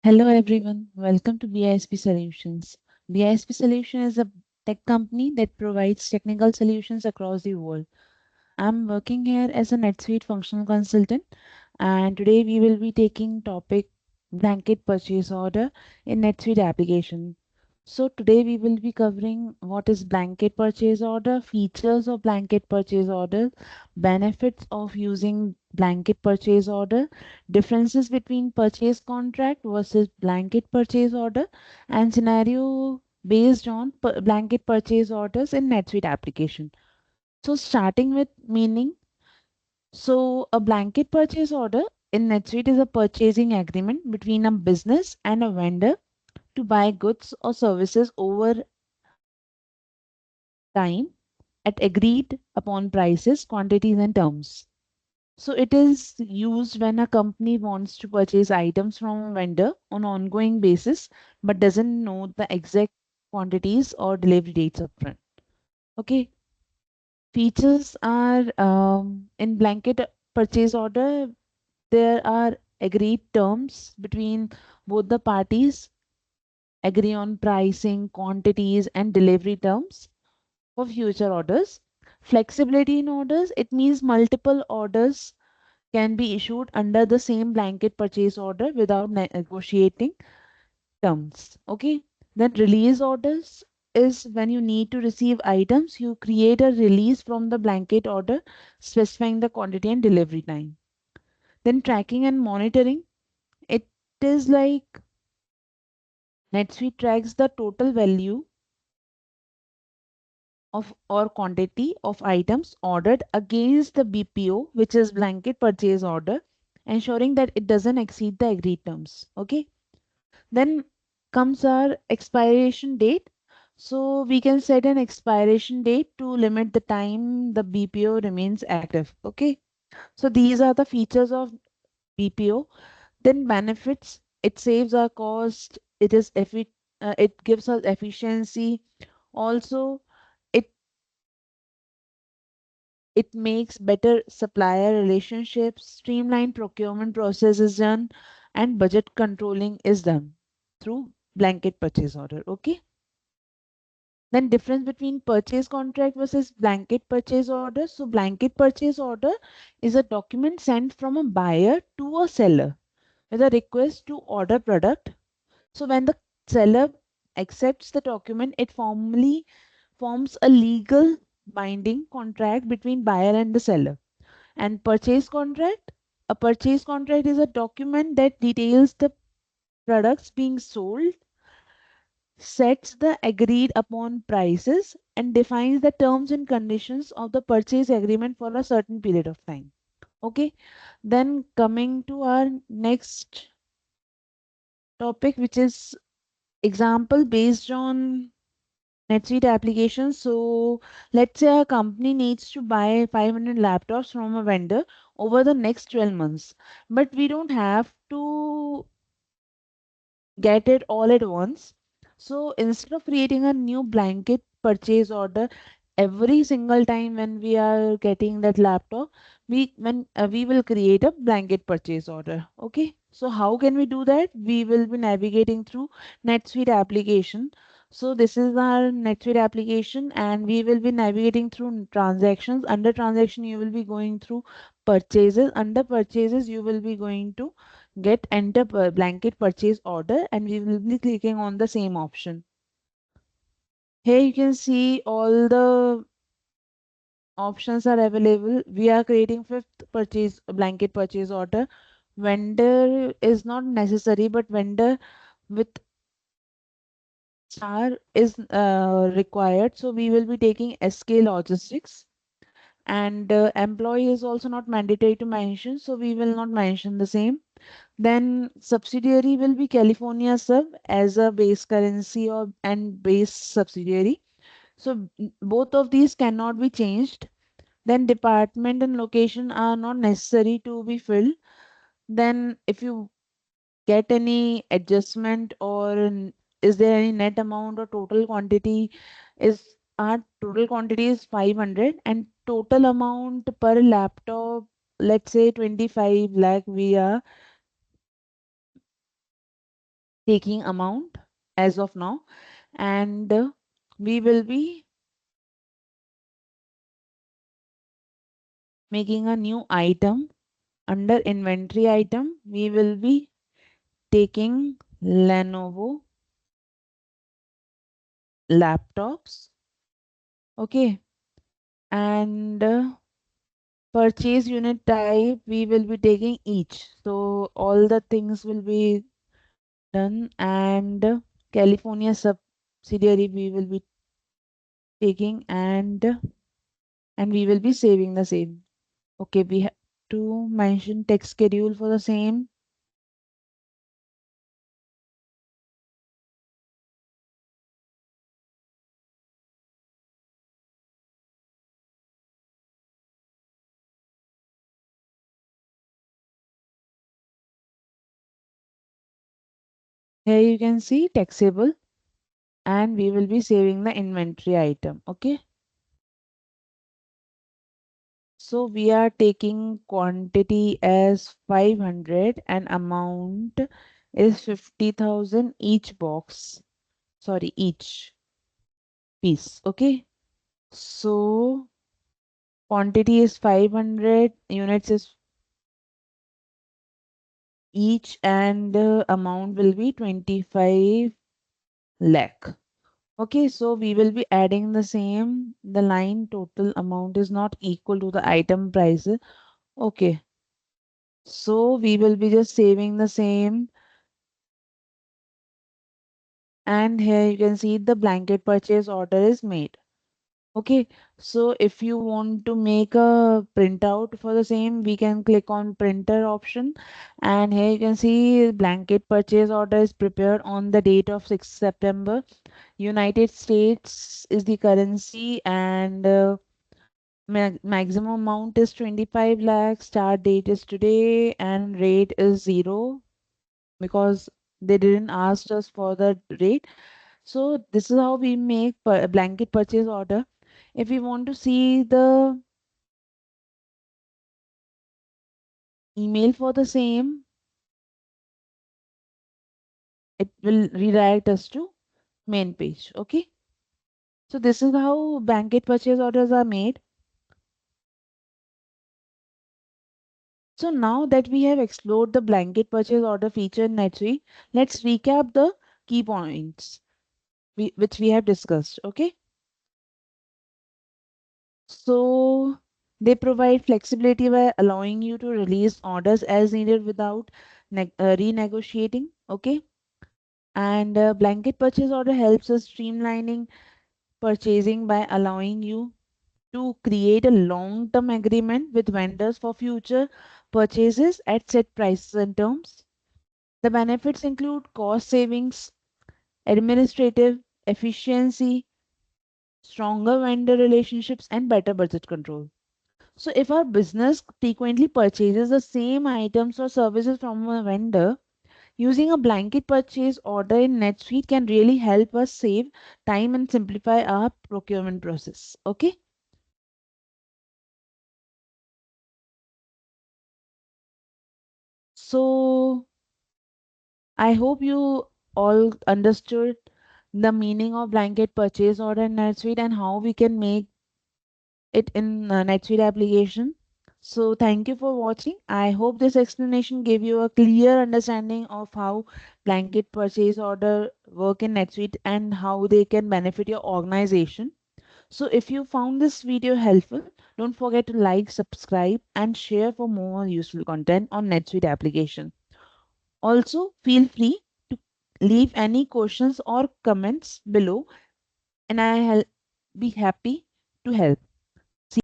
Hello everyone, welcome to BISP Solutions. BISP Solution is a tech company that provides technical solutions across the world. I'm working here as a NetSuite functional consultant, and today we will be taking topic blanket purchase order in NetSuite application. So today we will be covering what is blanket purchase order, features of blanket purchase order, benefits of using blanket purchase order, differences between purchase contract versus blanket purchase order, and scenario based on blanket purchase orders in NetSuite application. So starting with meaning, so a blanket purchase order in NetSuite is a purchasing agreement between a business and a vendor to buy goods or services over time at agreed upon prices, quantities, and terms. So it is used when a company wants to purchase items from a vendor on ongoing basis but doesn't know the exact quantities or delivery dates upfront. Okay. Features are in blanket purchase order, there are agreed terms between both the parties, agree on pricing, quantities, and delivery terms for future orders. Flexibility in orders, it means multiple orders can be issued under the same blanket purchase order without negotiating terms. Okay. Then release orders is when you need to receive items, you create a release from the blanket order specifying the quantity and delivery time. Then tracking and monitoring, it is like NetSuite tracks the total value of or quantity of items ordered against the BPO, which is blanket purchase order, ensuring that it doesn't exceed the agreed terms. Okay. Then comes our expiration date. So we can set an expiration date to limit the time the BPO remains active. Okay. So these are the features of BPO. Then benefits, it saves our cost, it gives us efficiency. Also, it it makes better supplier relationships, streamlined procurement process is done, and budget controlling is done through blanket purchase order. Okay. Then difference between purchase contract versus blanket purchase order. So blanket purchase order is a document sent from a buyer to a seller with a request to order product. So when the seller accepts the document, it formally forms a legal binding contract between buyer and the seller. And purchase contract, a purchase contract is a document that details the products being sold, sets the agreed upon prices, and defines the terms and conditions of the purchase agreement for a certain period of time. Okay, then coming to our next topic, which is example based on NetSuite applications. So let's say a company needs to buy 500 laptops from a vendor over the next 12 months, but we don't have to get it all at once. So instead of creating a new blanket purchase order every single time when we are getting that laptop, we will create a blanket purchase order. Okay. So how can we do that? We will be navigating through NetSuite application. So this is our NetSuite application, and we will be navigating through transactions. Under transaction, you will be going through purchases. Under purchases, you will be going to get enter blanket purchase order, and we will be clicking on the same option. Here you can see all the options are available. We are creating fifth purchase blanket purchase order. Vendor is not necessary, but vendor with star is required. So we will be taking SK Logistics, and employee is also not mandatory to mention. So we will not mention the same. Then subsidiary will be California sub as a base currency or and base subsidiary. So both of these cannot be changed. Then department and location are not necessary to be filled. Then if you get any adjustment or is there any net amount or total quantity, is our total quantity is 500 and total amount per laptop, let's say 25 lakh we are taking amount as of now, and we will be making a new item. Under inventory item, we will be taking Lenovo laptops. Okay. And purchase unit type, we will be taking each. So all the things will be done. And California subsidiary we will be taking, and we will be saving the same. Okay, we have to mention text schedule for the same. Here you can see taxable, and we will be saving the inventory item. Okay. So we are taking quantity as 500 and amount is 50,000 each box. Sorry, each piece. Okay. So quantity is 500, units is each, and amount will be 25 lakh. Okay, so we will be adding the same. The line total amount is not equal to the item price. Okay, so we will be just saving the same. And here you can see the blanket purchase order is made. Okay, so if you want to make a printout for the same, we can click on printer option. And here you can see blanket purchase order is prepared on the date of 6th September. United States is the currency, and maximum amount is 25 lakhs. Start date is today, and rate is 0 because they didn't ask us for the rate. So this is how we make a blanket purchase order. If we want to see the email for the same, it will redirect us to main page. Okay. So this is how blanket purchase orders are made. So now that we have explored the blanket purchase order feature in NetSuite, let's recap the key points which we have discussed. Okay. So they provide flexibility by allowing you to release orders as needed without renegotiating. Okay. And blanket purchase order helps us streamlining purchasing by allowing you to create a long-term agreement with vendors for future purchases at set prices and terms. The benefits include cost savings, administrative efficiency, stronger vendor relationships, and better budget control. So, if our business frequently purchases the same items or services from a vendor, using a blanket purchase order in NetSuite can really help us save time and simplify our procurement process. Okay. So, I hope you all understood the meaning of blanket purchase order in NetSuite and how we can make it in NetSuite application. So thank you for watching. I hope this explanation gave you a clear understanding of how blanket purchase order work in NetSuite and how they can benefit your organization. So if you found this video helpful, don't forget to like, subscribe, and share for more useful content on NetSuite application. Also, feel free to leave any questions or comments below, and be happy to help.